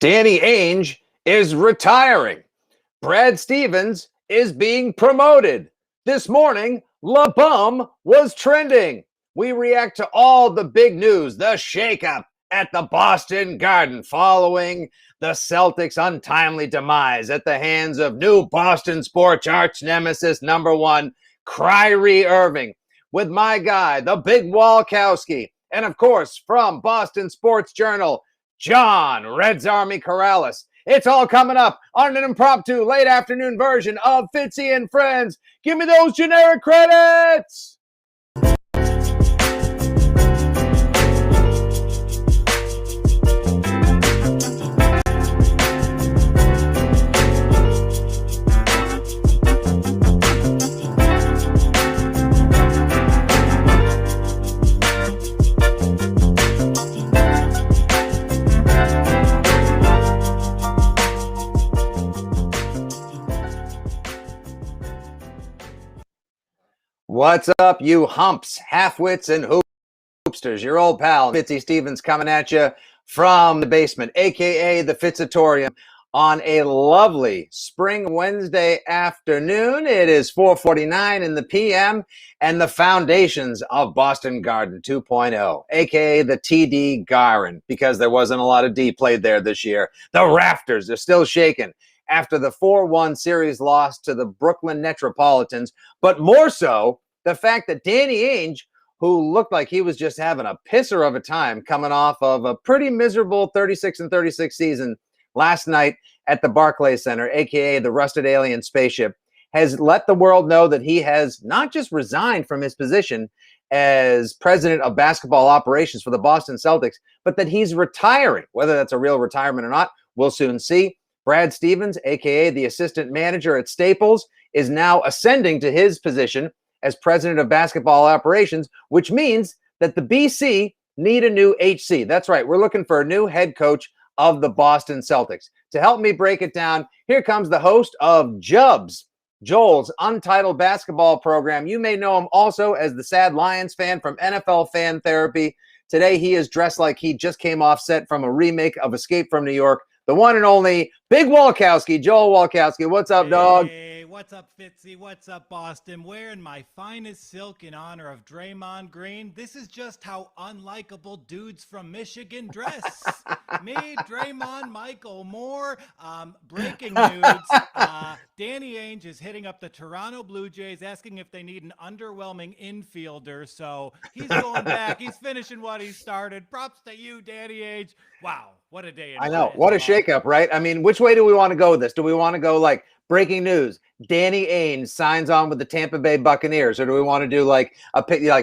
Danny Ainge is retiring. Brad Stevens is being promoted. This morning, La Bum was trending. We react to all the big news, the shakeup at the Boston Garden following the Celtics' untimely demise at the hands of new Boston sports arch nemesis number one, Kyrie Irving, with my guy, the big Walkowski, and of course, from Boston Sports Journal, John Reds Army Karalis. It's all coming up on an impromptu late afternoon version of Fitzy and Friends. Give me those generic credits. What's up, you humps, half-wits, and hoopsters? Your old pal, Fitzy Stevens, coming at you from the basement, a.k.a. the Fitzatorium, on a lovely spring Wednesday afternoon. It is 4:49 in the p.m., and the foundations of Boston Garden 2.0, a.k.a. the TD Garden, because there wasn't a lot of D played there this year. The rafters are still shaking after the 4-1 series loss to the Brooklyn Metropolitans, but more so the fact that Danny Ainge, who looked like he was just having a pisser of a time coming off of a pretty miserable 36-36 season last night at the Barclays Center, aka the rusted alien spaceship, has let the world know that he has not just resigned from his position as president of basketball operations for the Boston Celtics, but that he's retiring. Whether that's a real retirement or not, we'll soon see. Brad Stevens, aka the assistant manager at Staples, is now ascending to his position as president of basketball operations, which means that the BC need a new HC. That's right. We're looking for a new head coach of the Boston Celtics. To help me break it down, here comes the host of Jubs, Joel's untitled basketball program. You may know him also as the sad Lions fan from NFL Fan Therapy. Today, he is dressed like he just came off set from a remake of Escape from New York. The one and only Big Walkowski, Joel Walkowski. What's up, dog? Hey, what's up, Fitzy? What's up, Boston? Wearing my finest silk in honor of Draymond Green. This is just how unlikable dudes from Michigan dress. Me, Draymond, Michael Moore. Breaking news. Danny Ainge is hitting up the Toronto Blue Jays, asking if they need an underwhelming infielder. So he's going back. He's finishing what he started. Props to you, Danny Ainge. Wow, what a day. I know. What a shakeup, right? I mean, which way do we want to go with this? Do we want to go like breaking news, Danny Ainge signs on with the Tampa Bay Buccaneers, or do we want to do like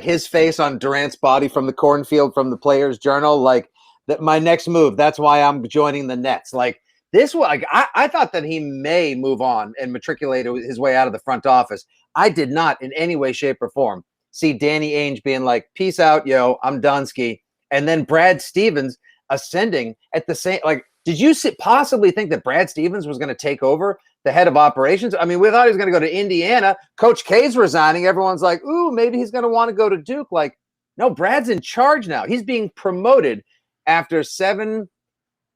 his face on Durant's body from the cornfield from the Players Journal, like that my next move? That's why I'm joining the Nets. Like this, like I thought that he may move on and matriculate his way out of the front office. I did not in any way, shape, or form see Danny Ainge being like, "Peace out, yo, I'm done ski," and then Brad Stevens ascending at the same. Like, did you possibly think that Brad Stevens was going to take over the head of operations? I mean, we thought he was going to go to Indiana. Coach K's resigning. Everyone's like, ooh, maybe he's going to want to go to Duke. Like, no, Brad's in charge now. He's being promoted after 7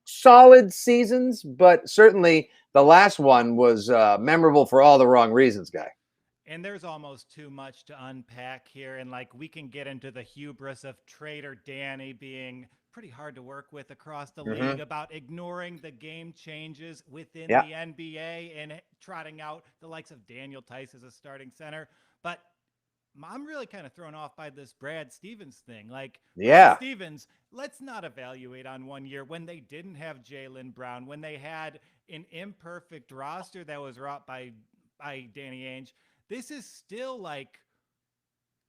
solid seasons, but certainly the last one was memorable for all the wrong reasons, guy. And there's almost too much to unpack here. And like, we can get into the hubris of Trader Danny being pretty hard to work with across the league about ignoring the game changes within the NBA and trotting out the likes of Daniel Tice as a starting center. But I'm really kind of thrown off by this Brad Stevens thing. Like, Brad Stevens, let's not evaluate on 1 year when they didn't have Jaylen Brown, when they had an imperfect roster that was wrought by Danny Ainge. This is still like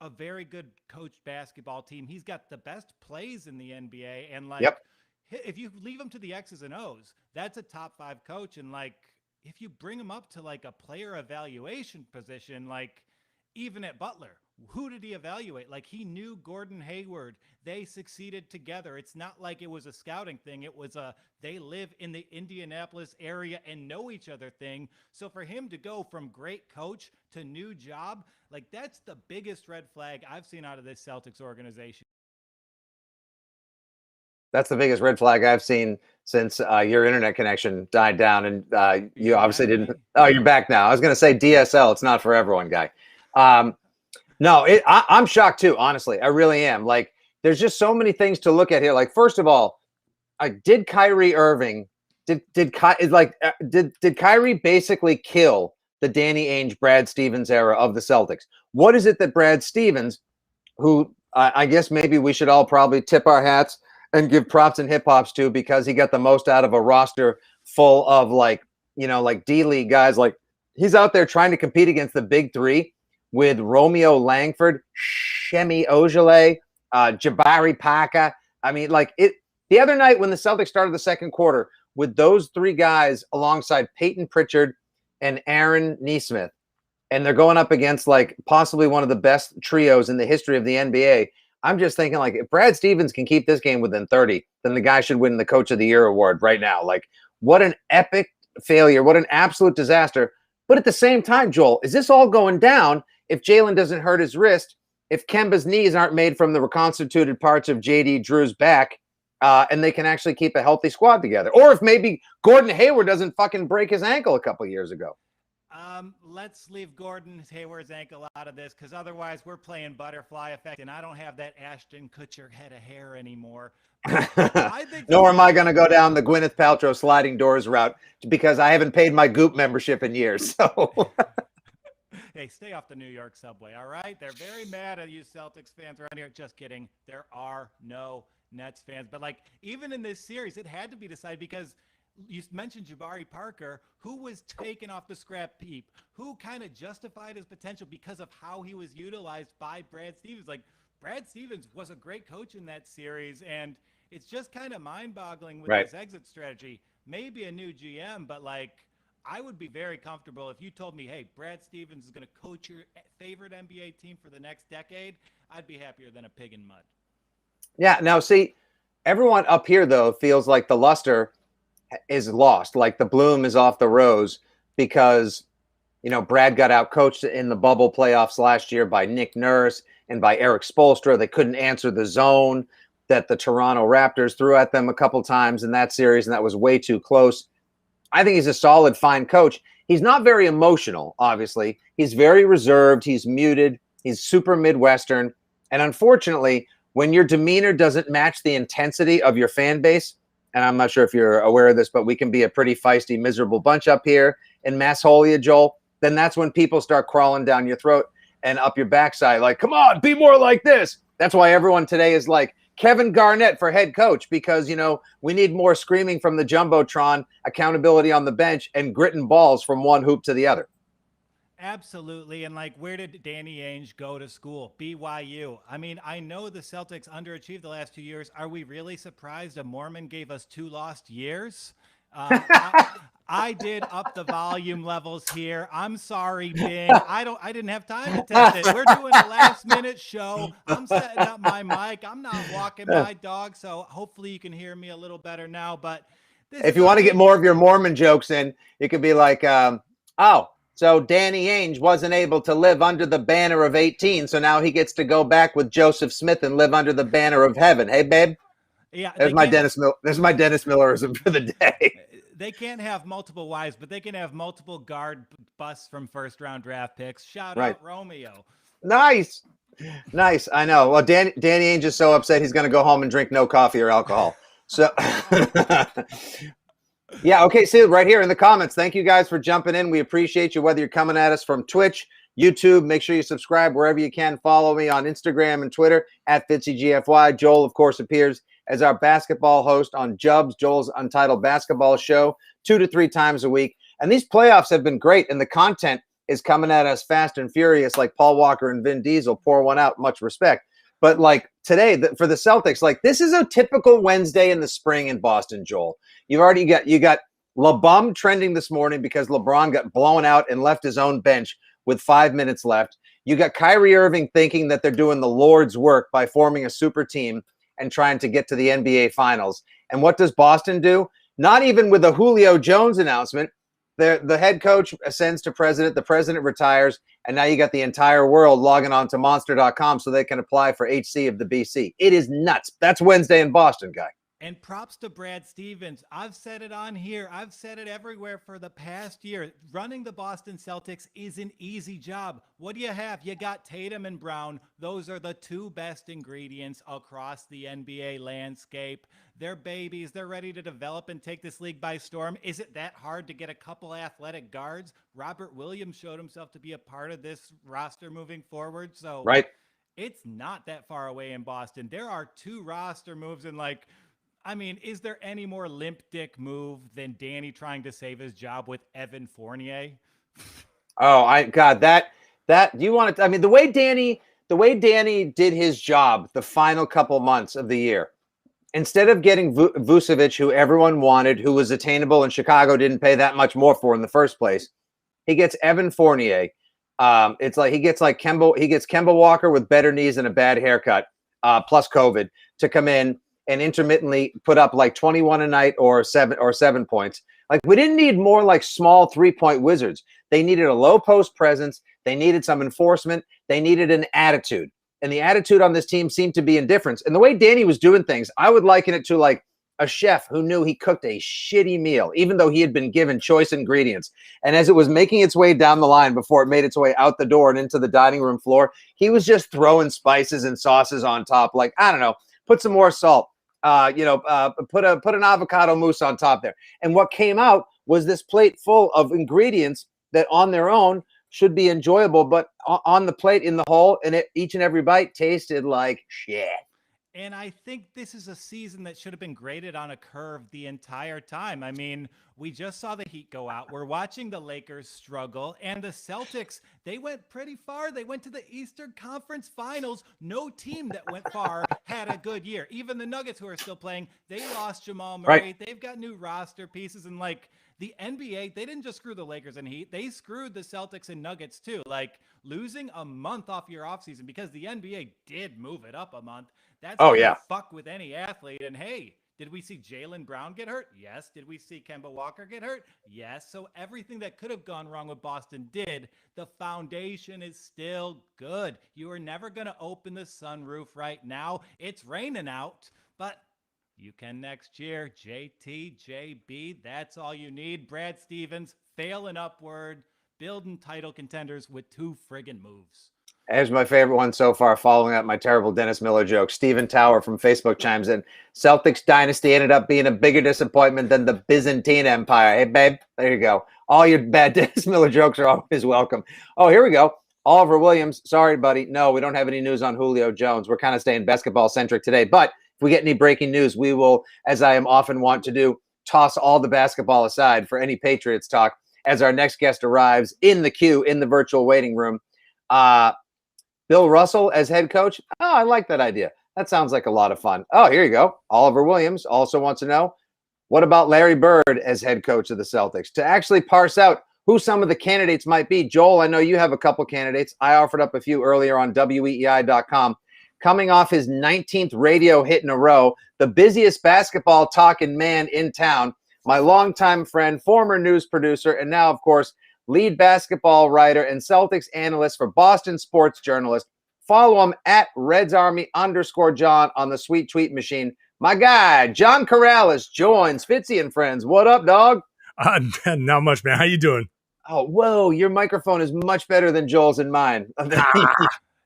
a very good coached basketball team. He's got the best plays in the NBA. And like, if you leave him to the X's and O's, that's a top 5 coach. And like, if you bring him up to like a player evaluation position, like even at Butler, who did he evaluate? Like, he knew Gordon Hayward. They succeeded together. It's not like it was a scouting thing. It was a, they live in the Indianapolis area and know each other thing. So for him to go from great coach to new job, like, that's the biggest red flag I've seen out of this Celtics organization. That's the biggest red flag I've seen since your internet connection died down, and you obviously didn't. Oh, you're back now. I was going to say DSL. It's not for everyone, guy. No, I'm shocked too. Honestly, I really am. Like, there's just so many things to look at here. Like, first of all, did Kyrie Irving did Kyrie basically kill the Danny Ainge, Brad Stevens era of the Celtics? What is it that Brad Stevens, who I guess maybe we should all probably tip our hats and give props and hip hops to, because he got the most out of a roster full of like D-League guys. Like, he's out there trying to compete against the big three with Romeo Langford, Shemi Ojale, Jabari Parker. I mean, like, the other night when the Celtics started the second quarter with those three guys alongside Peyton Pritchard and Aaron Nesmith, and they're going up against like possibly one of the best trios in the history of the NBA. I'm just thinking, like, if Brad Stevens can keep this game within 30, then the guy should win the Coach of the Year award right now. Like, what an epic failure. What an absolute disaster. But at the same time, Joel, is this all going down if Jalen doesn't hurt his wrist, if Kemba's knees aren't made from the reconstituted parts of J.D. Drew's back, and they can actually keep a healthy squad together? Or if maybe Gordon Hayward doesn't fucking break his ankle a couple years ago. Let's leave Gordon Hayward's ankle out of this, because otherwise we're playing butterfly effect, and I don't have that Ashton Kutcher head of hair anymore. I think nor am I going to go down the Gwyneth Paltrow sliding doors route, because I haven't paid my Goop membership in years. So, hey, stay off the New York subway, all right? They're very mad at you Celtics fans around here. Just kidding. There are no Nets fans. But, like, even in this series, it had to be decided, because you mentioned Jabari Parker, who was taken off the scrap heap, who kind of justified his potential because of how he was utilized by Brad Stevens. Like, Brad Stevens was a great coach in that series, and it's just kind of mind-boggling with his exit strategy. Maybe a new GM, but, like, I would be very comfortable if you told me, hey, Brad Stevens is going to coach your favorite NBA team for the next decade. I'd be happier than a pig in mud. Yeah, now, see, everyone up here, though, feels like the luster is lost, like the bloom is off the rose, because Brad got out coached in the bubble playoffs last year by Nick Nurse and by Eric Spoelstra. They couldn't answer the zone that the Toronto Raptors threw at them a couple times in that series, and that was way too close. I think he's a solid, fine coach. He's not very emotional, obviously. He's very reserved. He's muted. He's super Midwestern. And unfortunately, when your demeanor doesn't match the intensity of your fan base, and I'm not sure if you're aware of this, but we can be a pretty feisty, miserable bunch up here in Massholia, Joel, then that's when people start crawling down your throat and up your backside, like, come on, be more like this. That's why everyone today is like Kevin Garnett for head coach, because, we need more screaming from the Jumbotron, accountability on the bench, and grit and balls from one hoop to the other. Absolutely. And, like, where did Danny Ainge go to school? BYU. I mean, I know the Celtics underachieved the last 2 years. Are we really surprised a Mormon gave us 2 lost years? I did up the volume levels here. I'm sorry, Bing. I didn't have time to test it. We're doing a last-minute show. I'm setting up my mic. I'm not walking my dog, so hopefully you can hear me a little better now. But if you want to get more of your Mormon jokes in, you could be like, so Danny Ainge wasn't able to live under the banner of 18, so now he gets to go back with Joseph Smith and live under the banner of heaven. Hey, babe? Yeah, there's my Dennis Millerism for the day. They can't have multiple wives, but they can have multiple guard busts from first-round draft picks. Shout out Romeo. Nice. I know. Well, Danny Ainge is so upset he's going to go home and drink no coffee or alcohol. So, yeah, okay, see right here in the comments. Thank you guys for jumping in. We appreciate you, whether you're coming at us from Twitch, YouTube. Make sure you subscribe wherever you can. Follow me on Instagram and Twitter at FitzyGFY. Joel, of course, appears as our basketball host on Jubs, Joel's Untitled Basketball Show, 2 to 3 times a week. And these playoffs have been great, and the content is coming at us fast and furious, like Paul Walker and Vin Diesel. Pour one out, much respect. But like today, for the Celtics, like this is a typical Wednesday in the spring in Boston, Joel. You got LeBum trending this morning because LeBron got blown out and left his own bench with 5 minutes left. You got Kyrie Irving thinking that they're doing the Lord's work by forming a super team and trying to get to the NBA Finals. And what does Boston do? Not even with a Julio Jones announcement. The head coach ascends to president, the president retires, and now you got the entire world logging on to monster.com so they can apply for HC of the BC. It is nuts. That's Wednesday in Boston, guy. And props to Brad Stevens. I've said it on here. I've said it everywhere for the past year. Running the Boston Celtics is an easy job. What do you have? You got Tatum and Brown. Those are the two best ingredients across the NBA landscape. They're babies. They're ready to develop and take this league by storm. Is it that hard to get a couple athletic guards? Robert Williams showed himself to be a part of this roster moving forward. So Right. it's not that far away in Boston. There are two roster moves and is there any more limp dick move than Danny trying to save his job with Evan Fournier? That you want to, the way Danny did his job the final couple months of the year, instead of getting Vucevic, who everyone wanted, who was attainable and Chicago didn't pay that much more for in the first place, he gets Evan Fournier. It's like he gets Kemba Walker with better knees and a bad haircut, plus COVID, to come in and intermittently put up like 21 a night or 7 points. Like, we didn't need more like small 3-point wizards. They needed a low post presence. They needed some enforcement. They needed an attitude. And the attitude on this team seemed to be indifference. And the way Danny was doing things, I would liken it to like a chef who knew he cooked a shitty meal, even though he had been given choice ingredients. And as it was making its way down the line before it made its way out the door and into the dining room floor, he was just throwing spices and sauces on top. Like, I don't know, put some more salt. Put an avocado mousse on top there. And what came out was this plate full of ingredients that on their own should be enjoyable, but on the plate in the whole, and each and every bite tasted like shit. And I think this is a season that should have been graded on a curve the entire time. I mean, we just saw the Heat go out. We're watching the Lakers struggle. And the Celtics, they went pretty far. They went to the Eastern Conference Finals. No team that went far had a good year. Even the Nuggets, who are still playing, they lost Jamal Murray. Right. They've got new roster pieces. And like the NBA, they didn't just screw the Lakers and Heat. They screwed the Celtics and Nuggets too. Like losing a month off your offseason, because the NBA did move it up a month. That's fuck with any athlete. And hey, did we see Jaylen Brown get hurt? Yes. Did we see Kemba Walker get hurt? Yes. So everything that could have gone wrong with Boston did. The foundation is still good. You are never going to open the sunroof right now. It's raining out, but you can next year. JT, JB, that's all you need. Brad Stevens, failing upward, building title contenders with 2 friggin' moves. Here's my favorite one so far, following up my terrible Dennis Miller joke. Stephen Tower from Facebook chimes in. Celtics dynasty ended up being a bigger disappointment than the Byzantine Empire. Hey, babe, there you go. All your bad Dennis Miller jokes are always welcome. Oh, here we go. Oliver Williams. Sorry, buddy. No, we don't have any news on Julio Jones. We're kind of staying basketball-centric today. But if we get any breaking news, we will, as I am often wont to do, toss all the basketball aside for any Patriots talk as our next guest arrives in the queue in the virtual waiting room. Bill Russell as head coach. Oh, I like that idea. That sounds like a lot of fun. Oh, here you go. Oliver Williams also wants to know, what about Larry Bird as head coach of the Celtics? To actually parse out who some of the candidates might be. Joel, I know you have a couple candidates. I offered up a few earlier on weei.com. Coming off his 19th radio hit in a row, the busiest basketball talking man in town, my longtime friend, former news producer, and now, of course, lead basketball writer and Celtics analyst for Boston Sports Journalist. Follow him at @RedsArmy_John on the sweet tweet machine. My guy, John Karalis, joins Fitzy and friends. What up, dog? Not much, man. How you doing? Oh, whoa, your microphone is much better than Joel's and mine.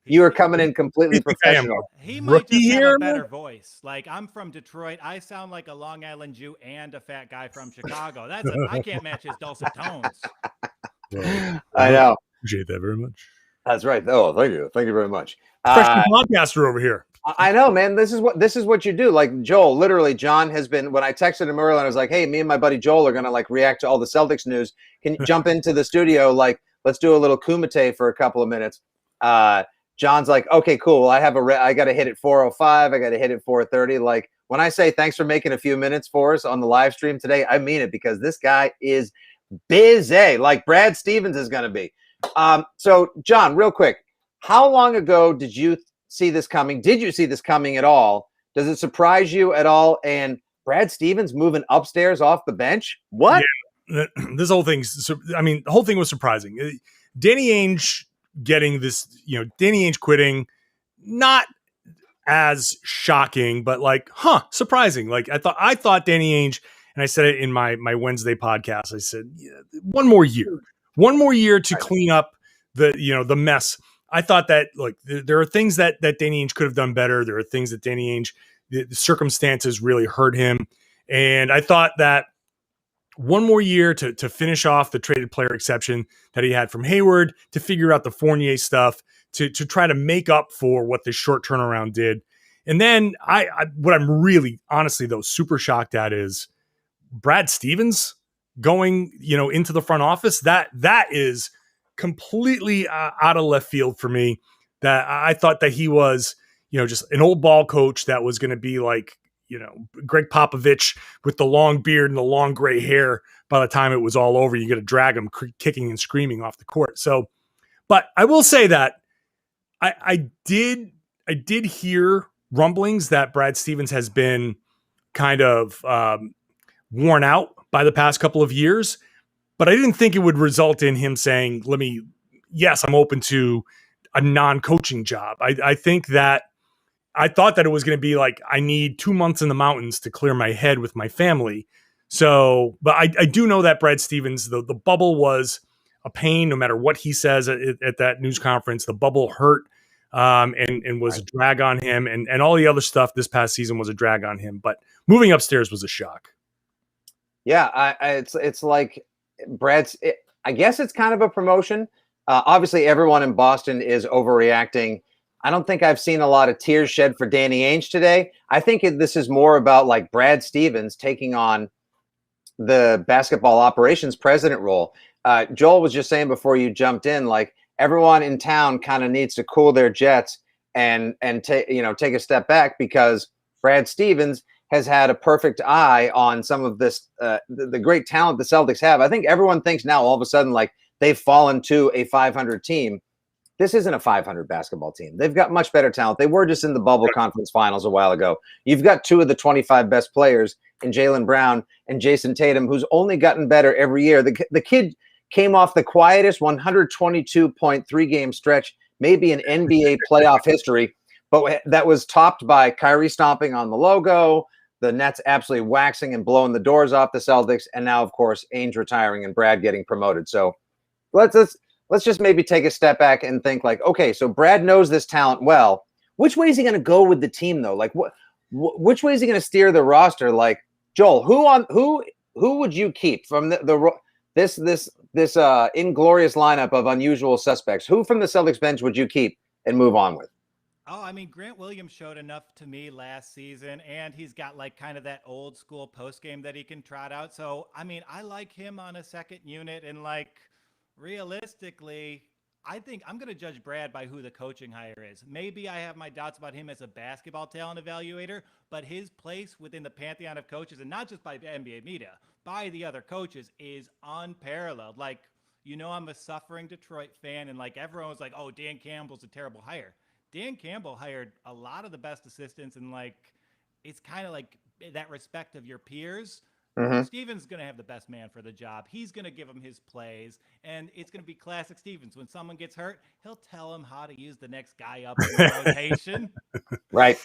You are coming in completely professional. He might just have a better voice. Like, I'm from Detroit. I sound like a Long Island Jew and a fat guy from Chicago. I can't match his dulcet tones. Well, I know. Appreciate that very much. That's right. Oh, thank you. Thank you very much. Professional podcaster over here. I know, man. This is what you do. Like Joel, literally, John has been, when I texted him earlier, I was like, hey, me and my buddy Joel are gonna like react to all the Celtics news. Can you jump into the studio? Like, let's do a little kumite for a couple of minutes. John's like, okay, cool. I got to hit at 4:05. I got to hit at 4:30. Like, when I say thanks for making a few minutes for us on the live stream today, I mean it, because this guy is busy, like Brad Stevens is going to be. So, John, real quick, how long ago did you see this coming? Did you see this coming at all? Does it surprise you at all? And Brad Stevens moving upstairs off the bench? What? Yeah, this whole thing. The whole thing was surprising. Danny Ainge getting this, Danny Ainge quitting, not as shocking, but like, surprising. Like I thought Danny Ainge, and I said it in my Wednesday podcast. I said, one more year to clean up the mess. I thought that like there are things that Danny Ainge could have done better. There are things that Danny Ainge, the circumstances really hurt him, and I thought that one more year to finish off the traded player exception that he had from Hayward, to figure out the Fournier stuff, to try to make up for what the short turnaround did. And then what I'm really honestly though super shocked at is Brad Stevens going, into the front office. That is completely out of left field for me. That I thought that he was, just an old ball coach that was going to be like, Greg Popovich with the long beard and the long gray hair. By the time it was all over, you got to drag him kicking and screaming off the court. So, but I will say that I did hear rumblings that Brad Stevens has been kind of worn out by the past couple of years, but I didn't think it would result in him saying, yes, I'm open to a non-coaching job. I think that I thought that it was going to be like, I need 2 months in the mountains to clear my head with my family. So, but I do know that Brad Stevens, the bubble was a pain, no matter what he says at that news conference. The bubble hurt and was a drag on him, and all the other stuff this past season was a drag on him. But moving upstairs was a shock. Yeah, it's like I guess it's kind of a promotion. Obviously, everyone in Boston is overreacting. I don't think I've seen a lot of tears shed for Danny Ainge today. I think this is more about like Brad Stevens taking on the basketball operations president role. Joel was just saying before you jumped in, like everyone in town kind of needs to cool their jets and take a step back, because Brad Stevens has had a perfect eye on some of this, the great talent the Celtics have. I think everyone thinks now all of a sudden like they've fallen to a 500 team. This isn't a 500 basketball team. They've got much better talent. They were just in the bubble conference finals a while ago. You've got two of the 25 best players in Jaylen Brown and Jason Tatum, who's only gotten better every year. The kid came off the quietest 122.3 game stretch, maybe in NBA playoff history, but that was topped by Kyrie stomping on the logo, the Nets absolutely waxing and blowing the doors off the Celtics, and now, of course, Ainge retiring and Brad getting promoted. So let's just maybe take a step back and think like, okay, so Brad knows this talent well. Which way is he going to go with the team though? Like which way is he going to steer the roster? Like Joel, who would you keep from this inglorious lineup of unusual suspects? Who from the Celtics bench would you keep and move on with? Oh, I mean, Grant Williams showed enough to me last season, and he's got like kind of that old school post game that he can trot out. So, I mean, I like him on a second unit, and like, realistically, I think I'm going to judge Brad by who the coaching hire is. Maybe I have my doubts about him as a basketball talent evaluator, but his place within the pantheon of coaches, and not just by the NBA media, by the other coaches, is unparalleled. Like, I'm a suffering Detroit fan, and like everyone was like, oh, Dan Campbell's a terrible hire. Dan Campbell hired a lot of the best assistants, and like, it's kind of like that respect of your peers. Mm-hmm. Stevens going to have the best man for the job. He's going to give him his plays, and it's going to be classic Stevens. When someone gets hurt, he'll tell him how to use the next guy up in the rotation. Right.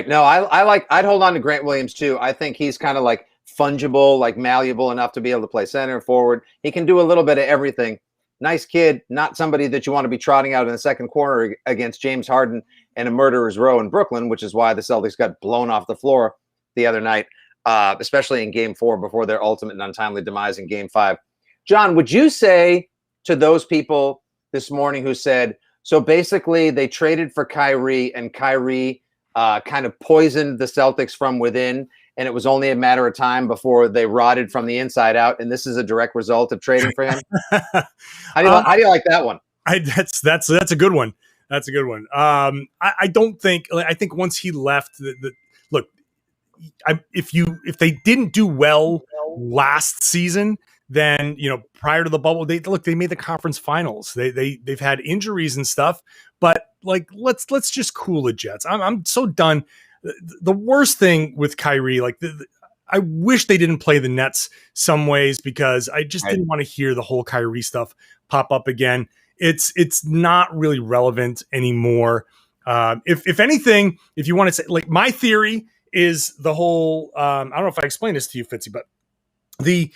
No, I'd hold on to Grant Williams too. I think he's kind of like fungible, like malleable enough to be able to play center, forward. He can do a little bit of everything. Nice kid, not somebody that you want to be trotting out in the second corner against James Harden and a murderer's row in Brooklyn, which is why the Celtics got blown off the floor the other night. Especially in game 4 before their ultimate and untimely demise in game 5. John, would you say to those people this morning who said, so basically they traded for Kyrie and Kyrie kind of poisoned the Celtics from within, and it was only a matter of time before they rotted from the inside out, and this is a direct result of trading for him? How do you like that one? That's a good one. That's a good one. I think once he left, look, if they didn't do well last season, then prior to the bubble, they made the conference finals. They've had injuries and stuff, but like let's just cool the jets. I'm so done. The worst thing with Kyrie, like I wish they didn't play the Nets some ways, because I just didn't want to hear the whole Kyrie stuff pop up again. It's not really relevant anymore. If anything, if you want to say, like, my theory is the whole. I don't know if I explained this to you, Fitzy, but the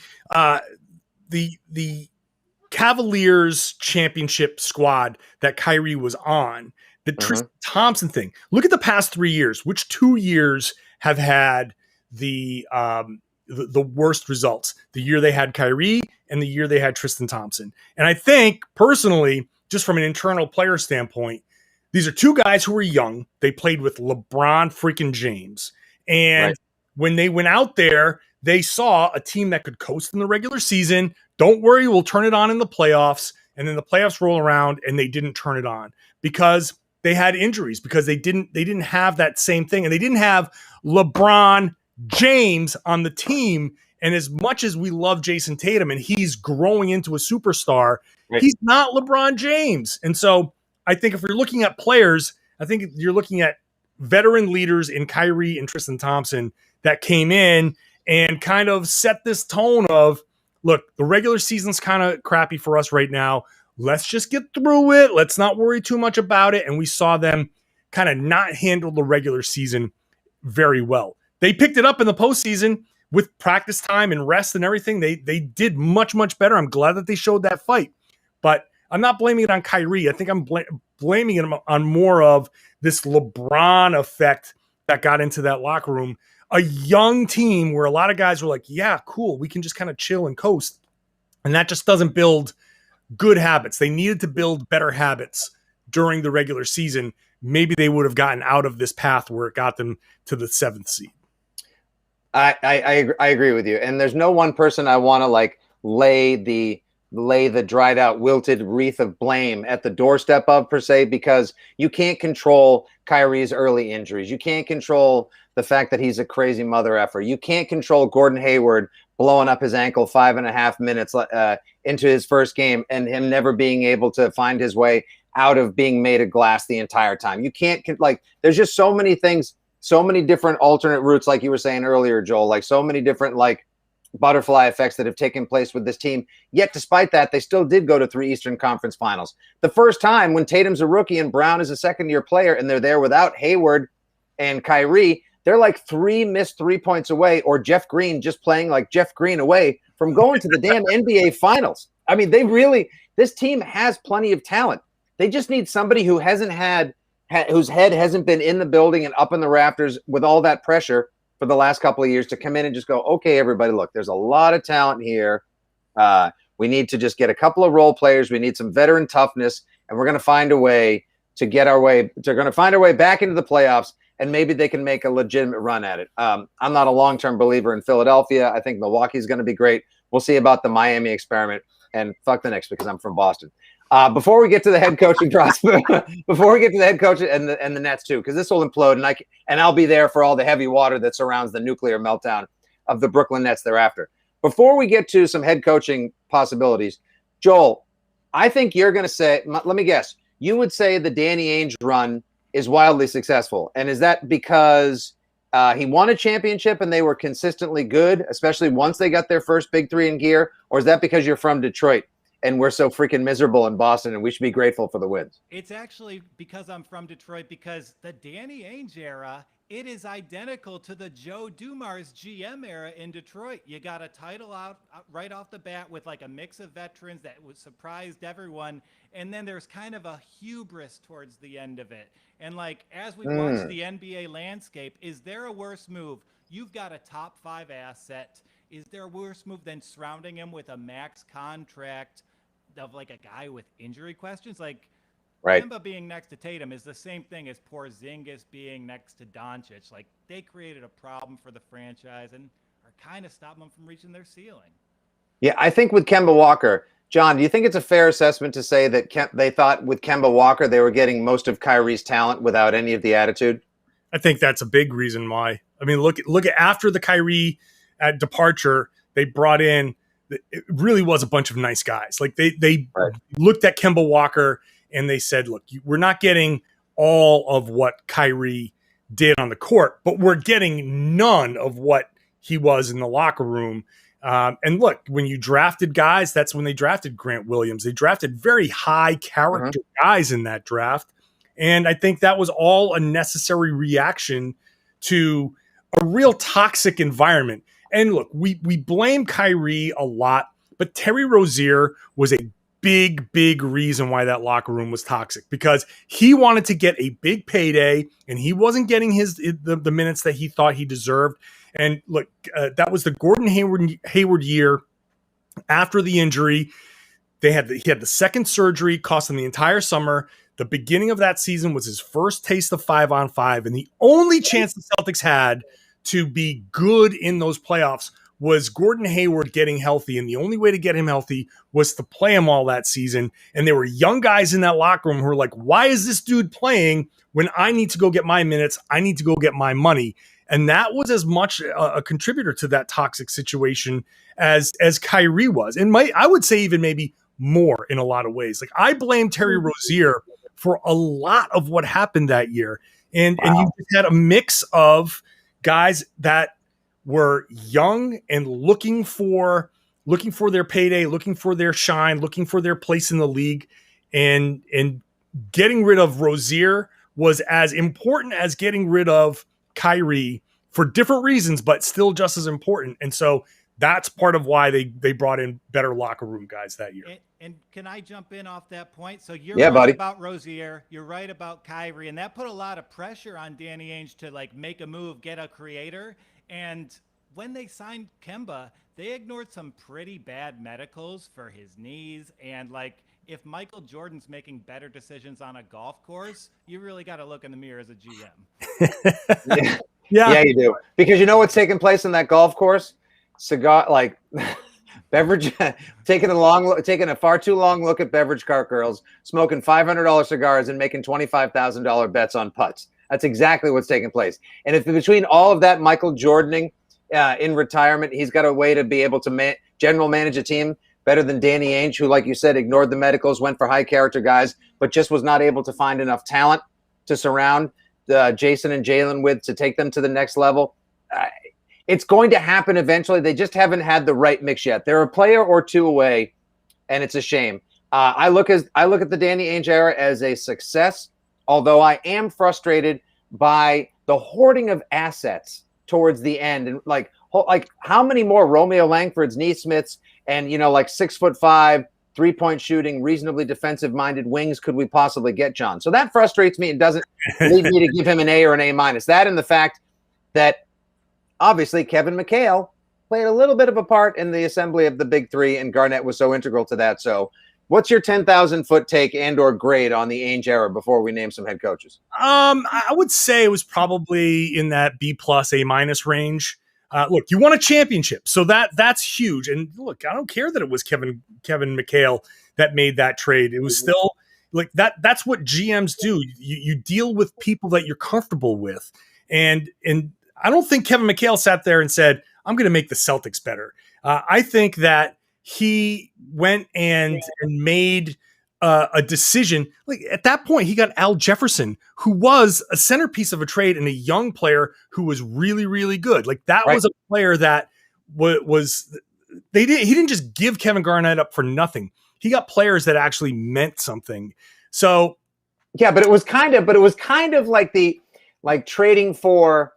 Cavaliers championship squad that Kyrie was on, the Tristan Thompson thing. Look at the past 3 years. Which 2 years have had the worst results? The year they had Kyrie and the year they had Tristan Thompson. And I think personally, just from an internal player standpoint, these are two guys who were young. They played with LeBron freaking James. And when they went out there, they saw a team that could coast in the regular season. Don't worry, we'll turn it on in the playoffs. And then the playoffs roll around and they didn't turn it on because they had injuries, because they didn't have that same thing. And they didn't have LeBron James on the team. And as much as we love Jason Tatum and he's growing into a superstar, he's not LeBron James. And so I think if you're looking at players, I think you're looking at veteran leaders in Kyrie and Tristan Thompson that came in and kind of set this tone of, look, the regular season's kind of crappy for us right now. Let's just get through it. Let's not worry too much about it. And we saw them kind of not handle the regular season very well. They picked it up in the postseason with practice time and rest and everything. They did much, much better. I'm glad that they showed that fight. But I'm not blaming it on Kyrie. I think I'm blaming it on more of this LeBron effect that got into that locker room. A young team where a lot of guys were like, yeah, cool, we can just kind of chill and coast. And that just doesn't build good habits. They needed to build better habits during the regular season. Maybe they would have gotten out of this path where it got them to the 7th seed. I agree with you. And there's no one person I want to like lay the dried out, wilted wreath of blame at the doorstep of, per se, because you can't control Kyrie's early injuries. You can't control the fact that he's a crazy mother effer. You can't control Gordon Hayward blowing up his ankle 5.5 minutes into his first game and him never being able to find his way out of being made of glass the entire time. You can't, like, there's just so many things, so many different alternate routes, like you were saying earlier, Joel, like so many different, like, butterfly effects that have taken place with this team. Yet despite that, they still did go to 3 Eastern Conference Finals. The first time when Tatum's a rookie and Brown is a second-year player and they're there without Hayward and Kyrie, they're like 3 missed 3 points away, or Jeff Green just playing like Jeff Green away from going to the damn NBA Finals. I mean, this team has plenty of talent. They just need somebody who whose head hasn't been in the building and up in the rafters with all that pressure for the last couple of years to come in and just go, okay, everybody, look, there's a lot of talent here. We need to just get a couple of role players. We need some veteran toughness, and we're going to find a way to get our way. They're going to find our way back into the playoffs, and maybe they can make a legitimate run at it. I'm not a long-term believer in Philadelphia. I think Milwaukee's going to be great. We'll see about the Miami experiment, and fuck the Knicks because I'm from Boston. Before we get to the head coaching prospect, before we get to the head coach and the Nets too, because this will implode, and I'll be there for all the heavy water that surrounds the nuclear meltdown of the Brooklyn Nets thereafter. Before we get to some head coaching possibilities, Joel, I think you're going to say, let me guess, you would say the Danny Ainge run is wildly successful, and is that because he won a championship and they were consistently good, especially once they got their first big 3 in gear, or is that because you're from Detroit and we're so freaking miserable in Boston and we should be grateful for the wins? It's actually because I'm from Detroit, because the Danny Ainge era, it is identical to the Joe Dumars GM era in Detroit. You got a title out right off the bat with like a mix of veterans that surprised everyone. And then there's kind of a hubris towards the end of it. And like, as we watch the NBA landscape, is there a worse move? You've got a top 5 asset. Is there a worse move than surrounding him with a max contract of like a guy with injury questions? Like, right. Kemba being next to Tatum is the same thing as Porzingis being next to Doncic. Like, they created a problem for the franchise and are kind of stopping them from reaching their ceiling. Yeah, I think with Kemba Walker, John, do you think it's a fair assessment to say that they thought with Kemba Walker they were getting most of Kyrie's talent without any of the attitude? I think that's a big reason why. I mean, look at after the Kyrie departure, they brought in, it really was a bunch of nice guys. Like they looked at Kemba Walker and they said, look, we're not getting all of what Kyrie did on the court, but we're getting none of what he was in the locker room. And look, when you drafted guys, that's when they drafted Grant Williams. They drafted very high character guys in that draft. And I think that was all a necessary reaction to a real toxic environment. And look, we blame Kyrie a lot, but Terry Rozier was a big reason why that locker room was toxic, because he wanted to get a big payday and he wasn't getting the minutes that he thought he deserved. And look, that was the Gordon Hayward year after the injury. He had the second surgery, cost him the entire summer. The beginning of that season was his first taste of 5-on-5, and the only chance the Celtics had to be good in those playoffs was Gordon Hayward getting healthy, and the only way to get him healthy was to play him all that season. And there were young guys in that locker room who were like, why is this dude playing when I need to go get my minutes? I need to go get my money. And that was as much a contributor to that toxic situation as Kyrie was. And I would say even maybe more in a lot of ways. Like, I blame Terry Rozier for a lot of what happened that year. And you had a mix of guys that were young and looking for their payday, looking for their shine, looking for their place in the league. And getting rid of Rozier was as important as getting rid of Kyrie for different reasons, but still just as important. And so that's part of why they brought in better locker room guys that year. And can I jump in off that point? So you're right buddy. About Rozier, you're right about Kyrie, and that put a lot of pressure on Danny Ainge to like make a move, get a creator. And when they signed Kemba, they ignored some pretty bad medicals for his knees. And like, if Michael Jordan's making better decisions on a golf course, you really got to look in the mirror as a GM. Yeah, you do. Because you know what's taking place in that golf course? Beverage, taking a far too long look at beverage cart girls, smoking $500 cigars and making $25,000 bets on putts. That's exactly what's taking place. And if between all of that Michael Jordaning in retirement, he's got a way to be able to general manage a team better than Danny Ainge, who, like you said, ignored the medicals, went for high character guys, but just was not able to find enough talent to surround Jason and Jalen with to take them to the next level. It's going to happen eventually. They just haven't had the right mix yet. They're a player or two away, and it's a shame. I look at the Danny Ainge era as a success, although I am frustrated by the hoarding of assets towards the end. And like how many more Romeo Langfords, Neesmiths, and 6'5", 3-point shooting, reasonably defensive-minded wings could we possibly get, John? So that frustrates me. It doesn't lead me to give him an A or an A-. That and the fact that obviously Kevin McHale played a little bit of a part in the assembly of the Big Three, and Garnett was so integral to that. So what's your 10,000-foot take and or grade on the Ainge era before we name some head coaches? I would say it was probably in that B+, A- range. Look, you won a championship, so that's huge. And look, I don't care that it was Kevin McHale that made that trade. It was still like that. That's what GMs do. You deal with people that you're comfortable with. And I don't think Kevin McHale sat there and said, I'm going to make the Celtics better. I think that he went and made a decision. Like at that point, he got Al Jefferson, who was a centerpiece of a trade and a young player who was really, really good. Like that was a player that was he didn't just give Kevin Garnett up for nothing. He got players that actually meant something. So yeah, but it was kind of like trading for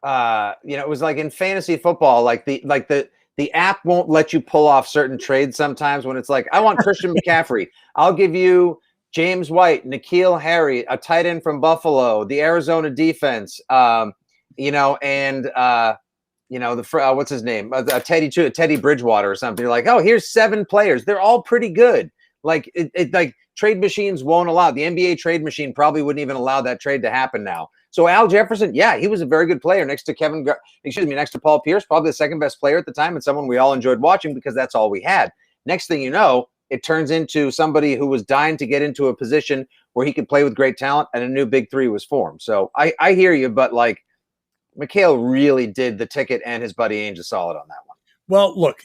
it was like in fantasy football, the app won't let you pull off certain trades sometimes when it's like, I want Christian McCaffrey. I'll give you James White, N'Keal Harry, a tight end from Buffalo, the Arizona defense, and what's his name? Teddy Bridgewater or something. You're like, oh, here's 7 players. They're all pretty good. Like trade machines won't allow. The NBA trade machine probably wouldn't even allow that trade to happen now. So Al Jefferson, yeah, he was a very good player next to Paul Pierce, probably the second best player at the time and someone we all enjoyed watching because that's all we had. Next thing you know, it turns into somebody who was dying to get into a position where he could play with great talent and a new Big Three was formed. So I hear you, but like McHale really did the ticket and his buddy Ainge a solid on that one. Well, look,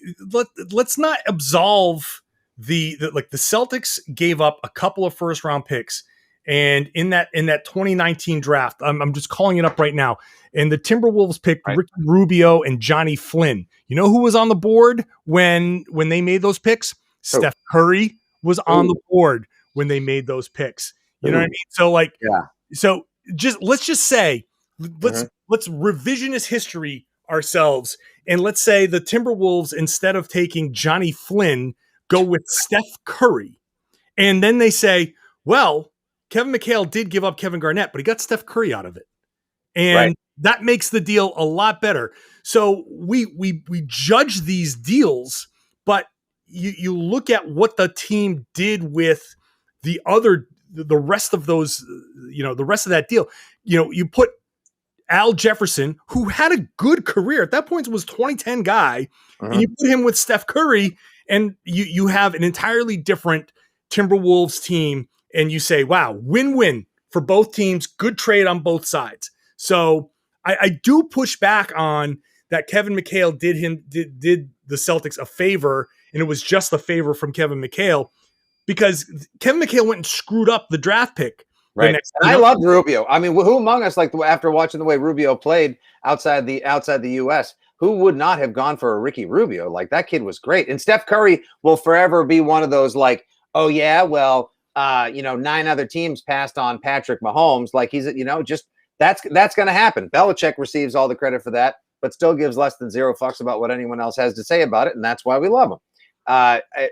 let's not absolve the Celtics gave up a couple of first round picks. And in that 2019 draft, I'm just calling it up right now. And the Timberwolves picked Ricky Rubio and Johnny Flynn. You know who was on the board when they made those picks? Steph Curry was on the board when they made those picks. You know what I mean? So like, Yeah. so let's just say, Mm-hmm. let's revisionist history ourselves. And let's say the Timberwolves, instead of taking Johnny Flynn, go with Steph Curry. And then they say, well, Kevin McHale did give up Kevin Garnett, but he got Steph Curry out of it. And that makes the deal a lot better. So we judge these deals, but you look at what the team did with the rest of those, the rest of that deal. You put Al Jefferson, who had a good career at that point, was 2010 guy, and you put him with Steph Curry, and you have an entirely different Timberwolves team, and you say, wow, win-win for both teams, good trade on both sides. So I do push back on that. Kevin McHale did the Celtics a favor, and it was just a favor from Kevin McHale, because Kevin McHale went and screwed up the draft pick. Right. And I loved Rubio. I mean, who among us, like after watching the way Rubio played outside the U.S., who would not have gone for a Ricky Rubio? Like, that kid was great. And Steph Curry will forever be one of those, like, oh yeah, well, 9 other teams passed on Patrick Mahomes. Like, he's, just that's going to happen. Belichick receives all the credit for that, but still gives less than 0 fucks about what anyone else has to say about it. And that's why we love him.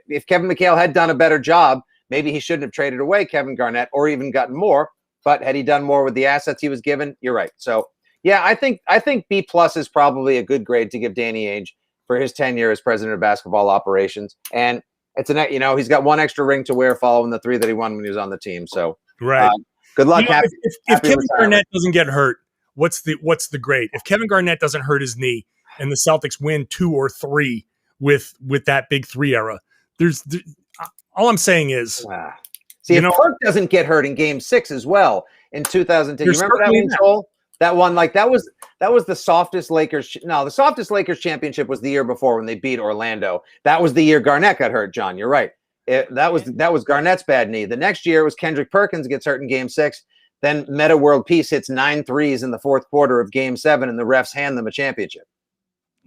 If Kevin McHale had done a better job, maybe he shouldn't have traded away Kevin Garnett or even gotten more. But had he done more with the assets he was given, you're right. So yeah, I think B+ is probably a good grade to give Danny Ainge for his tenure as president of basketball operations. And it's he's got 1 extra ring to wear following the 3 that he won when he was on the team. So right. Good luck. If Kevin Garnett doesn't get hurt, what's the grade? If Kevin Garnett doesn't hurt his knee and the Celtics win 2 or 3 with that big 3 era, all I'm saying is, see, if Kirk doesn't get hurt in Game 6 as well in 2010, you remember that one, Joel? That one, like that was the softest Lakers. No, the softest Lakers championship was the year before when they beat Orlando. That was the year Garnett got hurt. John, you're right. That was Garnett's bad knee. The next year was Kendrick Perkins gets hurt in Game 6. Then Meta World Peace hits 9 threes in the 4th quarter of Game 7, and the refs hand them a championship.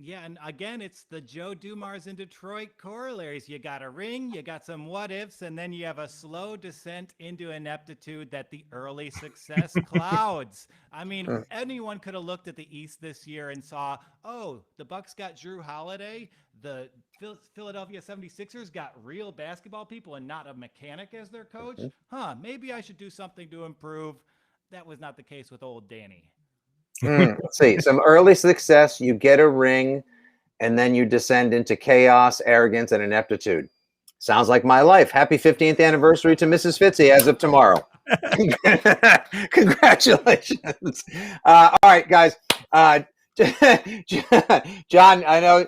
Yeah, and again, it's the Joe Dumars in Detroit corollaries. You got a ring, you got some what ifs, and then you have a slow descent into ineptitude that the early success clouds. I mean, anyone could have looked at the East this year and saw, oh, the Bucks got Drew Holiday, the Philadelphia 76ers got real basketball people and not a mechanic as their coach. Maybe I should do something to improve. That was not the case with old Danny. Let's see. Some early success, you get a ring, and then you descend into chaos, arrogance, and ineptitude. Sounds like my life. Happy 15th anniversary to Mrs. Fitzy as of tomorrow. Congratulations. All right, guys. John, I know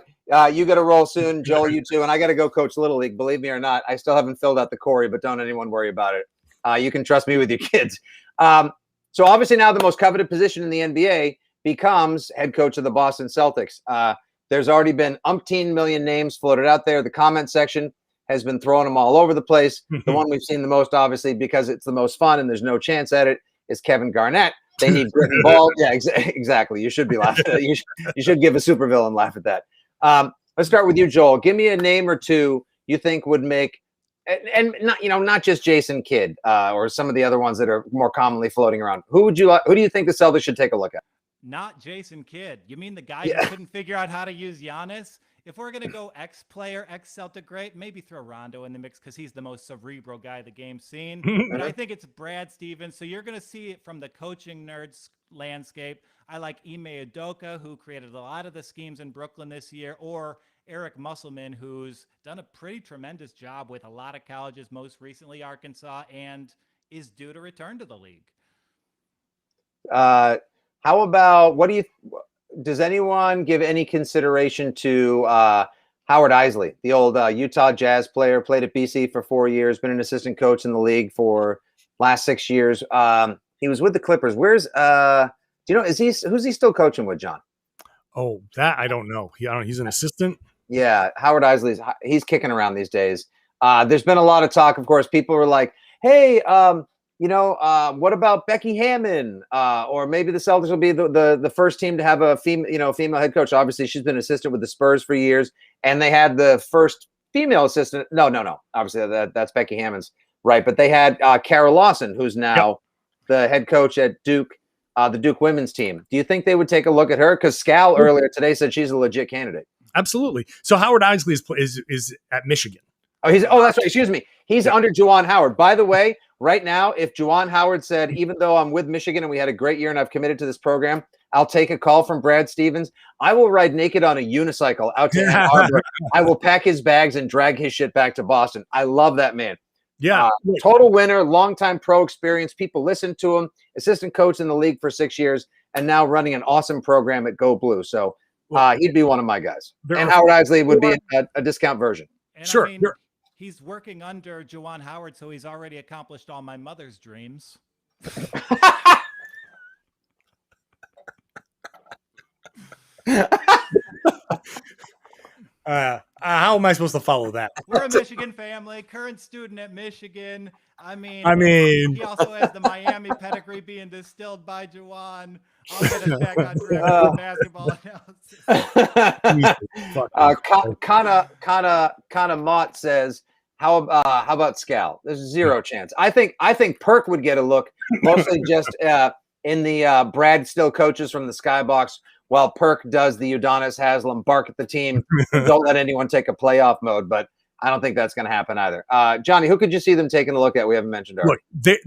you got to roll soon. Joel, you too. And I got to go coach Little League. Believe me or not, I still haven't filled out the Corey, but don't anyone worry about it. You can trust me with your kids. So obviously now the most coveted position in the NBA becomes head coach of the Boston Celtics. There's already been umpteen million names floated out there. The comment section has been throwing them all over the place. The one we've seen the most, obviously, because it's the most fun and there's no chance at it, is Kevin Garnett. They need grit and ball. Yeah, exactly. You should be laughing at that. You should give a supervillain laugh at that. Let's start with you, Joel. Give me a name or two you think would make, and not just Jason Kidd or some of the other ones that are more commonly floating around. Who do you think the Celtics should take a look at? Not Jason Kidd. You mean the guy who couldn't figure out how to use Giannis? If we're going to go ex-player, ex-Celtic great, maybe throw Rondo in the mix because he's the most cerebral guy the game's seen. But I think it's Brad Stevens. So you're going to see it from the coaching nerds landscape. I like Ime Udoka, who created a lot of the schemes in Brooklyn this year, or Eric Musselman, who's done a pretty tremendous job with a lot of colleges, most recently Arkansas, and is due to return to the league. How about, does anyone give any consideration to Howard Eisley, the old Utah Jazz player, played at BC for 4 years, been an assistant coach in the league for last 6 years. He was with the Clippers. Who's he still coaching with, John? Oh, that I don't know. He's an assistant. Yeah, Howard Eisley's he's kicking around these days. There's been a lot of talk, of course. People were like, hey, what about Becky Hammon? Or maybe the Celtics will be the first team to have a female head coach. Obviously, she's been assistant with the Spurs for years, and they had the first female assistant. No. Obviously, that's Becky Hammon's right? But they had Kara Lawson, who's now the head coach at Duke, the Duke women's team. Do you think they would take a look at her? Because Scal earlier today said she's a legit candidate. Absolutely. So Howard Isley is at Michigan. Oh, that's right. Excuse me. He's under Juwan Howard. By the way, right now, if Juwan Howard said, even though I'm with Michigan and we had a great year and I've committed to this program, I'll take a call from Brad Stevens. I will ride naked on a unicycle out to Ann Arbor. I will pack his bags and drag his shit back to Boston. I love that man. Yeah. Total winner, longtime pro experience. People listen to him. Assistant coach in the league for 6 years and now running an awesome program at Go Blue. So he'd be one of my guys. And Howard Isley would be a discount version. And sure. I mean, he's working under Juwan Howard, so he's already accomplished all my mother's dreams. How am I supposed to follow that? We're a Michigan family, current student at Michigan. I mean, he also has the Miami pedigree being distilled by Juwan. I'll get us back on track with basketball analysis. Kana Mott says, how about Scal? There's zero chance. I think Perk would get a look, mostly just in the Brad still coaches from the skybox, while Perk does the Udonis Haslam bark at the team. Don't let anyone take a playoff mode, but I don't think that's going to happen either. Johnny, who could you see them taking a look at? We haven't mentioned already. Look,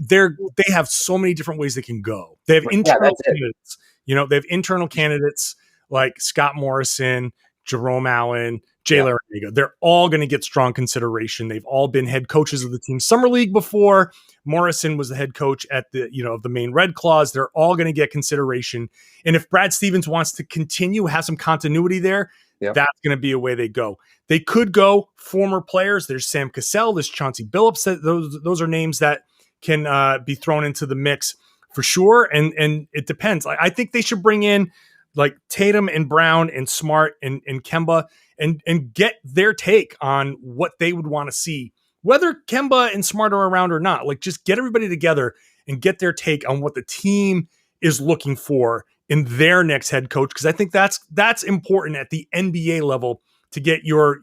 they have so many different ways they can go. They have internal candidates. They have internal candidates like Scott Morrison, Jerome Allen, Jay Larranaga. They're all going to get strong consideration. They've all been head coaches of the team summer league before. Morrison was the head coach at the of the Maine Red Claws. They're all going to get consideration. And if Brad Stevens wants to continue, have some continuity there, that's going to be a way they go. They could go former players. There's Sam Cassell, there's Chauncey Billups. Those are names that can be thrown into the mix for sure. And it depends. I think they should bring in like Tatum and Brown and Smart and Kemba and get their take on what they would want to see, whether Kemba and Smart are around or not. Like, just get everybody together and get their take on what the team is looking for in their next head coach. Because I think that's important at the NBA level to get your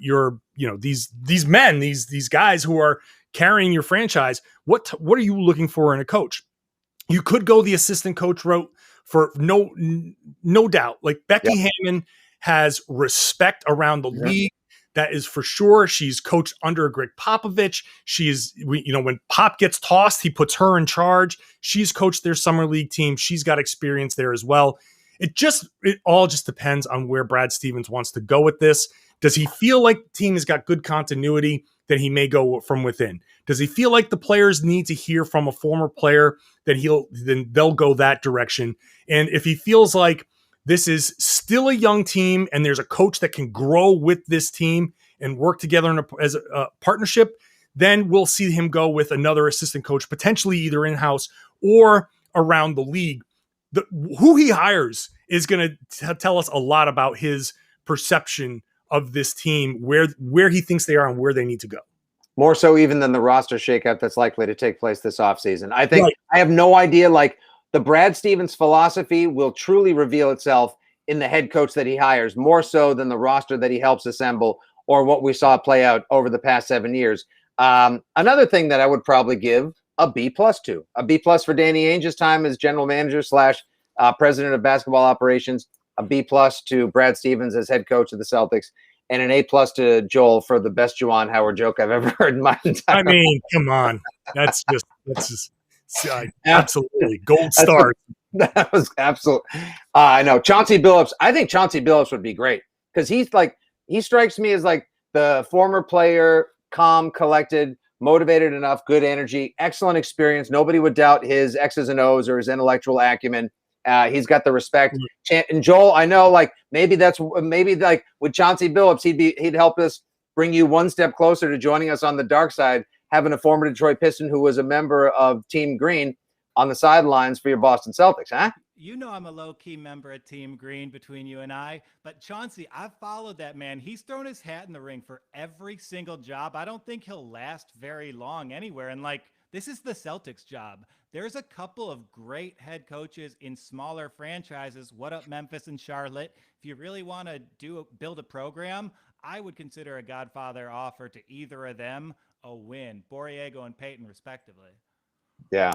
these men, these guys who are carrying your franchise. What are you looking for in a coach? You could go the assistant coach route for no doubt. Like Becky Hammond has respect around the league. That is for sure. She's coached under Greg Popovich. When Pop gets tossed, he puts her in charge. She's coached their summer league team. She's got experience there as well. It all just depends on where Brad Stevens wants to go with this. Does he feel like the team has got good continuity? Then he may go from within. Does he feel like the players need to hear from a former player? Then they'll go that direction. And if he feels like this is still a young team and there's a coach that can grow with this team and work together as a partnership, then we'll see him go with another assistant coach, potentially either in-house or around the league. Who he hires is going to tell us a lot about his perception of this team, where he thinks they are and where they need to go. More so even than the roster shakeup that's likely to take place this offseason. I think I have no idea. Like, the Brad Stevens philosophy will truly reveal itself in the head coach that he hires, more so than the roster that he helps assemble or what we saw play out over the past 7 years. Another thing that I would probably give a B+ to. A B+ for Danny Ainge's time as general manager / president of basketball operations. A B+ to Brad Stevens as head coach of the Celtics. And an A+ to Joel for the best Juwan Howard joke I've ever heard in my entire life. I mean, come on. That's just absolutely gold star. That was absolute. I know Chauncey Billups. I think Chauncey Billups would be great because he strikes me as like the former player, calm, collected, motivated enough, good energy, excellent experience. Nobody would doubt his X's and O's or his intellectual acumen. He's got the respect. And Joel, I know, like maybe like with Chauncey Billups, he'd help us bring you one step closer to joining us on the dark side, having a former Detroit Piston who was a member of Team Green on the sidelines for your Boston Celtics, huh? You know I'm a low-key member of Team Green between you and I, but Chauncey, I've followed that man. He's thrown his hat in the ring for every single job. I don't think he'll last very long anywhere. And this is the Celtics job. There's a couple of great head coaches in smaller franchises. What up, Memphis and Charlotte? If you really want to build a program, I would consider a Godfather offer to either of them a win. Borrego and Peyton, respectively. Yeah.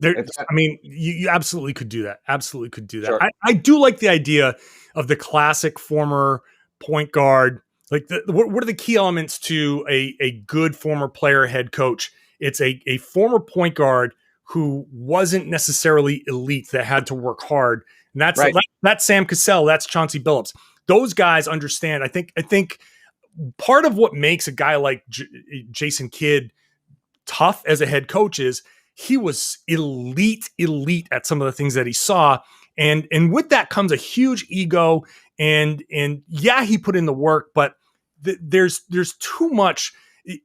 I mean, you absolutely could do that. Absolutely could do that. Sure. I do like the idea of the classic former point guard. Like, what are the key elements to a good former player head coach? It's a former point guard who wasn't necessarily elite, that had to work hard. And that's Sam Cassell. That's Chauncey Billups. Those guys understand. I think part of what makes a guy like Jason Kidd tough as a head coach is he was elite at some of the things that he saw. And with that comes a huge ego. And yeah, he put in the work, but there's too much.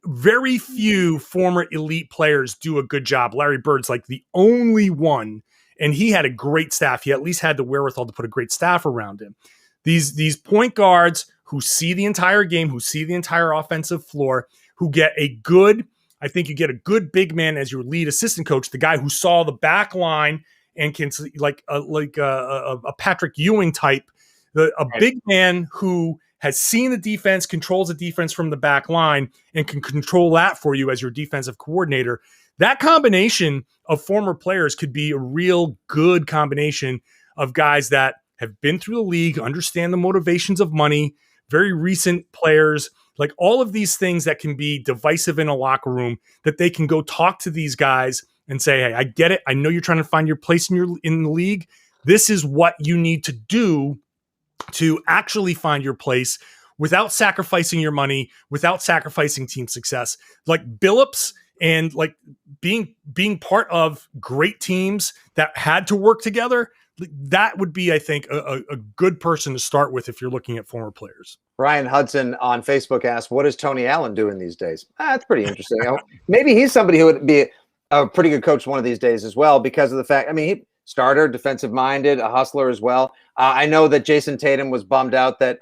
Very few former elite players do a good job. Larry Bird's like the only one, and he had a great staff. He at least had the wherewithal to put a great staff around him. These point guards who see the entire game, who see the entire offensive floor, who get I think you get a good big man as your lead assistant coach, the guy who saw the back line and can, like a Patrick Ewing type, big man who has seen the defense, controls the defense from the back line, and can control that for you as your defensive coordinator. That combination of former players could be a real good combination of guys that have been through the league, understand the motivations of money, very recent players, like all of these things that can be divisive in a locker room, that they can go talk to these guys and say, hey, I get it. I know you're trying to find your place in the league. This is what you need to do to actually find your place without sacrificing your money, without sacrificing team success. Like Billups and like being part of great teams that had to work together, that would be, I think, a good person to start with if you're looking at former players. Ryan Hudson on Facebook asked, what is Tony Allen doing these days? That's pretty interesting. Maybe he's somebody who would be a pretty good coach one of these days as well, because of the fact, I mean, he starter, defensive minded, a hustler as well. I know that Jason Tatum was bummed out that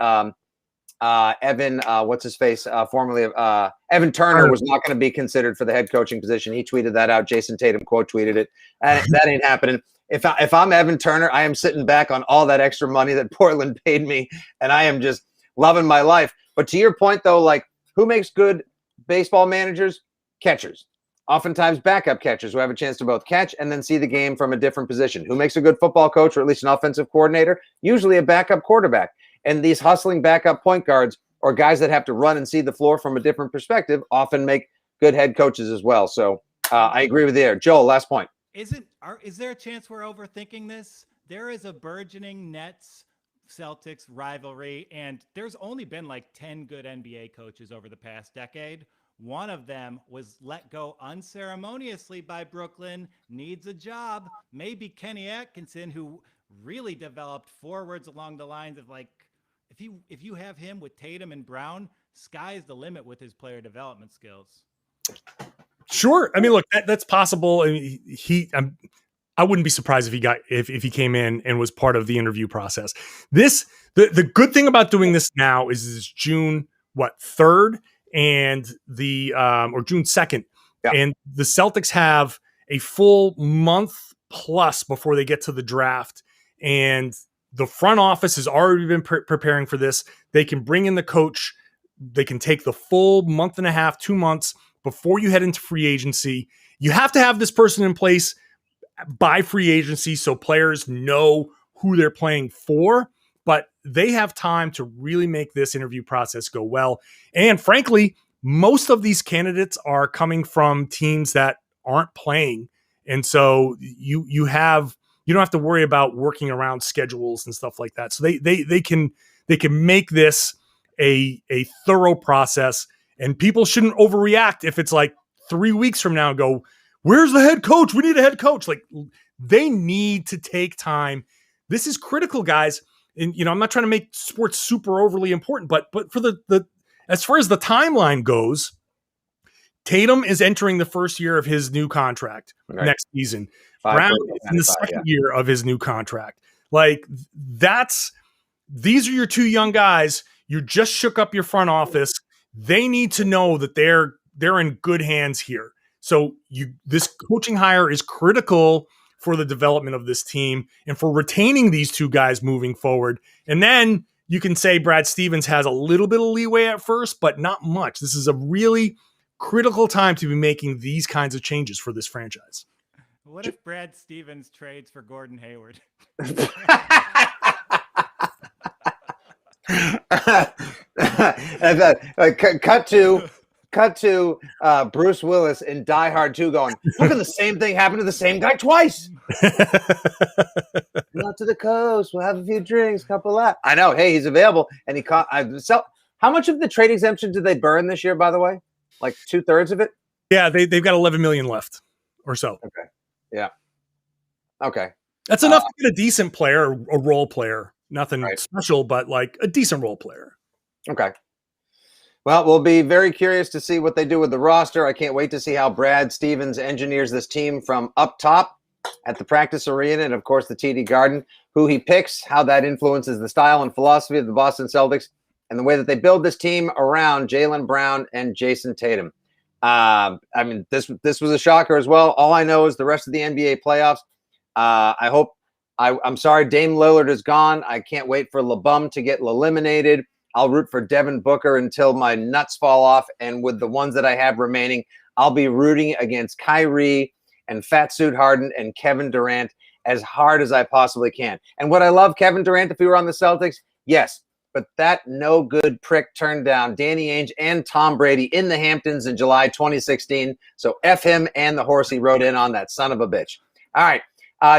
Evan, what's his face, formerly of Evan Turner, was not going to be considered for the head coaching position. He tweeted that out. Jason Tatum quote tweeted it. And that ain't happening. If I'm Evan Turner, I am sitting back on all that extra money that Portland paid me, and I am just loving my life. But to your point, though, like, who makes good baseball managers? Catchers. Oftentimes backup catchers who have a chance to both catch and then see the game from a different position. Who makes a good football coach, or at least an offensive coordinator? Usually a backup quarterback. And these hustling backup point guards, or guys that have to run and see the floor from a different perspective, often make good head coaches as well. So I agree with you there. Joel, last point. Is there a chance we're overthinking this? There is a burgeoning Nets Celtics rivalry, and there's only been like 10 good NBA coaches over the past decade. One of them was let go unceremoniously by Brooklyn, needs a job. Maybe Kenny Atkinson, who really developed forwards along the lines of, like, if you have him with Tatum and Brown, sky's the limit with his player development skills. Sure. I mean, look, that's possible. I mean, I wouldn't be surprised if he came in and was part of the interview process. The good thing about doing this now is June 3rd and or June 2nd, and the Celtics have a full month plus before they get to the draft, and the front office has already been preparing for this. They can bring in the coach. They can take the full month and a half, 2 months before you head into free agency. You have to have this person in place by free agency so players know who they're playing for, but they have time to really make this interview process go well. And frankly, most of these candidates are coming from teams that aren't playing. And so you don't have to worry about working around schedules and stuff like that. So they can make this a thorough process, and people shouldn't overreact if it's like 3 weeks from now and go, where's the head coach? We need a head coach. Like, they need to take time. This is critical, guys. And, I'm not trying to make sports super overly important, but for the as far as the timeline goes, Tatum is entering the first year of his new contract next season. Brown is in the second year of his new contract. Like, these are your two young guys. You just shook up your front office. They need to know that they're in good hands here. So this coaching hire is critical for the development of this team and for retaining these two guys moving forward. And then you can say Brad Stevens has a little bit of leeway at first, but not much. This is a really critical time to be making these kinds of changes for this franchise. What if Brad Stevens trades for Gordon Hayward? Cut to Bruce Willis in Die Hard 2 going, look at the same thing happen to the same guy twice. Not to the coast. We'll have a few drinks, couple laps. I know. Hey, he's available. And he caught. How much of the trade exemption did they burn this year, by the way? Like 2/3 of it? Yeah, they've got 11 million left or so. Okay. Yeah. Okay. That's enough to get a decent player, a role player. Nothing right. special, but like a decent role player. Okay. Well, we'll be very curious to see what they do with the roster. I can't wait to see how Brad Stevens engineers this team from up top at the practice arena and, of course, the TD Garden, who he picks, how that influences the style and philosophy of the Boston Celtics, and the way that they build this team around Jaylen Brown and Jason Tatum. I mean, this was a shocker as well. All I know is the rest of the NBA playoffs. I'm sorry, Dame Lillard is gone. I can't wait for LeBum to get eliminated. I'll root for Devin Booker until my nuts fall off. And with the ones that I have remaining, I'll be rooting against Kyrie and Fat Suit Harden and Kevin Durant as hard as I possibly can. And would I love Kevin Durant if he were on the Celtics? Yes. But that no good prick turned down Danny Ainge and Tom Brady in the Hamptons in July 2016. So F him and the horse he rode in on, that son of a bitch. All right.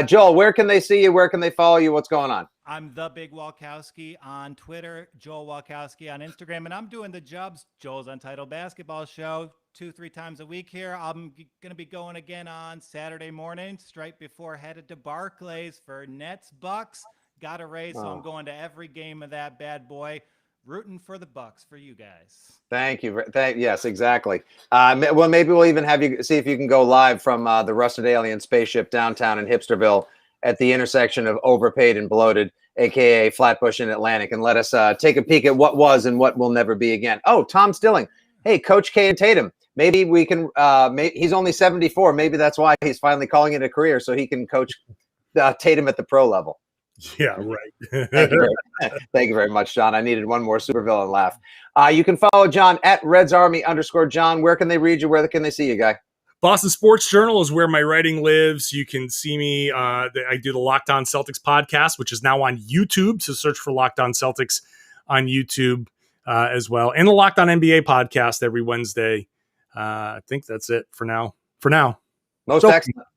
Joel, where can they see you? Where can they follow you? What's going on? I'm the Big Walkowski on Twitter, Joel Walkowski on Instagram, and I'm doing the Jubs, Joel's Untitled Basketball Show, 2-3 times a week here. I'm going to be going again on Saturday morning, straight before headed to Barclays for Nets Bucks. Got a race, so I'm going to every game of that bad boy, rooting for the Bucks for you guys. Thank you. Yes, exactly. Well, maybe we'll even have you see if you can go live from the Rusted Alien spaceship downtown in Hipsterville at the intersection of Overpaid and Bloated, a.k.a. Flatbush and Atlantic, and let us take a peek at what was and what will never be again. Oh, Tom Stilling. Hey, Coach K and Tatum. Maybe we can he's only 74. Maybe that's why he's finally calling it a career, so he can coach Tatum at the pro level. Yeah, right. Thank you very much, John. I needed one more supervillain laugh. You can follow John at RedsArmy_John. Where can they read you? Where can they see you, guy? Boston Sports Journal is where my writing lives. You can see me. I do the Locked On Celtics podcast, which is now on YouTube. So search for Locked On Celtics on YouTube as well. And the Locked On NBA podcast every Wednesday. I think that's it for now. Most excellent.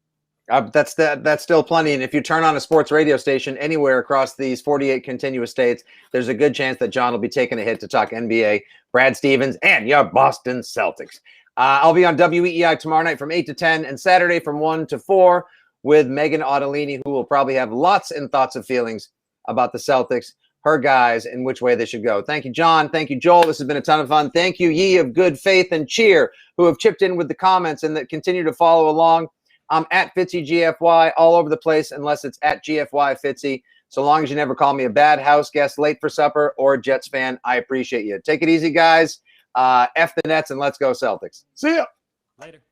That's still plenty. And if you turn on a sports radio station anywhere across these 48 continuous states, there's a good chance that John will be taking a hit to talk NBA, Brad Stevens, and your Boston Celtics. I'll be on WEEI tomorrow night from 8 to 10 and Saturday from 1 to 4 with Megan Ottolini, who will probably have lots and thoughts of feelings about the Celtics, her guys, and which way they should go. Thank you, John. Thank you, Joel. This has been a ton of fun. Thank you, ye of good faith and cheer, who have chipped in with the comments and that continue to follow along. I'm at Fitzy GFY all over the place, unless it's at GFY Fitzy. So long as you never call me a bad house guest, late for supper, or a Jets fan, I appreciate you. Take it easy, guys. F the Nets and let's go Celtics. See ya. Later.